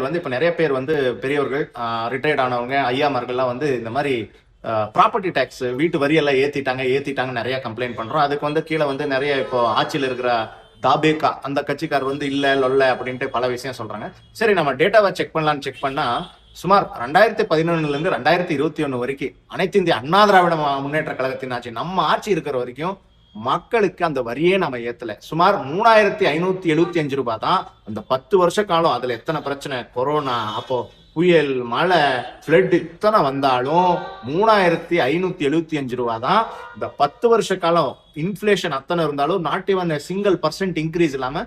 வந்து இப்ப நிறைய பேர் வந்து பெரியவர்கள் ரிட்டையர்ட் ஆனவங்க ஐயாமார்கள்லாம் வந்து இந்த மாதிரி ப்ராப்பர்ட்டி டேக்ஸ் வீட்டு வரி எல்லாம் ஏத்திட்டாங்க நிறைய கம்ப்ளைண்ட் பண்றோம். அதுக்கு வந்து கீழே வந்து நிறைய இப்போ ஆட்சியில் இருக்கிற தாபேகா அந்த கட்சிக்கார் வந்து இல்ல லொல்ல அப்படின்ட்டு பல விஷயம் சொல்றாங்க. சரி, நம்ம டேட்டாவை செக் பண்ணா சுமார் 2011 இருந்து 2021 வரைக்கும் அனைத்து இந்திய அண்ணா திராவிட முன்னேற்ற கழகத்தின் ஆட்சி, நம்ம ஆட்சி இருக்கிற வரைக்கும் மக்களுக்கு அந்த வரியே நம்ம ஏத்தல. சுமார் 3575 ரூபாய் தான் அந்த 10 வருஷ காலம். அதுல எத்தனை பிரச்சனை, கொரோனா, அப்போ புயல், மழை, பிளட் இத்தனை வந்தாலும் 3575 ரூபாய் தான் இந்த 10 வருஷ காலம். இன்ஃபிளேஷன் அத்தனை இருந்தாலும் நாட் ஈவன் சிங்கிள்% இன்க்ரீஸ் இல்லாம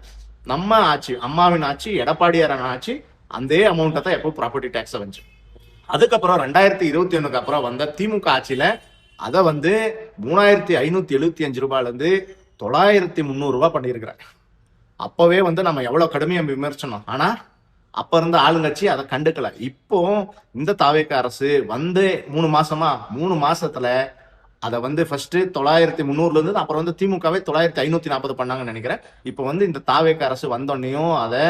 நம்ம ஆட்சி, அம்மாவின் ஆட்சி, எடப்பாடியாரன் ஆட்சி அந்த அமௌண்ட்டை தான் எப்போ ப்ராப்பர்ட்டி டேக்ஸை வந்துச்சு. அதுக்கப்புறம் 2021 அப்புறம் வந்த திமுக ஆட்சியில அதை வந்து 3575 ரூபாயில இருந்து 9300 ரூபாய் பண்ணியிருக்கிறாங்க. அப்பவே வந்து நம்ம எவ்வளவு கடுமையா விமர்சனம், ஆனா அப்ப இருந்த ஆளுங்கட்சி அதை கண்டுக்கல. இப்போ இந்த தாவேக அரசு வந்து 3 மாசத்துல அதை வந்து ஃபர்ஸ்ட் 9300 இருந்து அப்புறம் வந்து திமுகவே 9540 பண்ணாங்கன்னு நினைக்கிறேன். இப்போ வந்து இந்த தாவேக அரசு வந்தோடனையும் அதை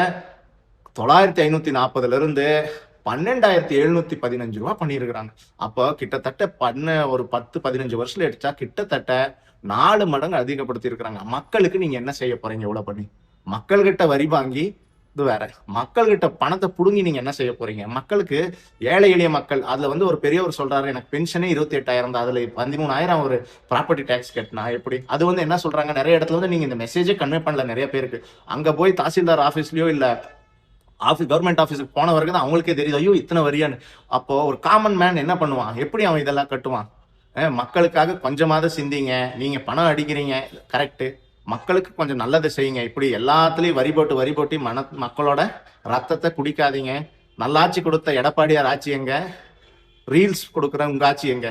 9540 இருந்து 12715 ரூபாய் பண்ணியிருக்கிறாங்க. அப்போ கிட்டத்தட்ட ஒரு 10-15 வருஷத்துல எடுத்தா கிட்டத்தட்ட 4 மடங்கு அதிகப்படுத்தி இருக்கிறாங்க. மக்களுக்கு நீங்க என்ன செய்ய போறீங்க? இவ்வளவு பண்ணி மக்கள்கிட்ட வரி வாங்கி, இது வேற, மக்கள்கிட்ட பணத்தை புடுங்கி நீங்க என்ன செய்ய போறீங்க? மக்களுக்கு, ஏழை எளிய மக்கள், அதுல வந்து ஒரு பெரியவர் சொல்றாரு, எனக்கு பென்ஷனே 28,000 தான், அதுல 13,000 ஒரு ப்ராப்பர்ட்டி டேக்ஸ் கட்டினா எப்படி? அது வந்து என்ன சொல்றாங்க, நிறைய இடத்துல வந்து நீங்க இந்த மெசேஜே கன்வே பண்ணல நிறைய பேருக்கு. அங்க போய் தாசில்தார் ஆபீஸ்லயோ இல்ல கவர்மெண்ட் ஆஃபீஸுக்கு போன வரைக்கும் தான் அவங்களுக்கே தெரியுது, ஐயோ இத்தனை வரியான்னு. அப்போ ஒரு காமன் மேன் என்ன பண்ணுவான்? எப்படி அவன் இதெல்லாம் கட்டுவான்? மக்களுக்காக கொஞ்சமாவது சிந்திங்க. நீங்க பணம் அடிக்கிறீங்க, கரெக்ட், மக்களுக்கு கொஞ்சம் நல்லதை செய்யுங்க. இப்படி எல்லாத்துலயும் வரி போட்டு மக்களோட ரத்தத்தை குடிக்காதீங்க. நல்லாட்சி கொடுத்த எடப்பாடியார் ஆட்சி எங்க? ரீல்ஸ் கொடுக்குற உங்க ஆட்சி எங்க?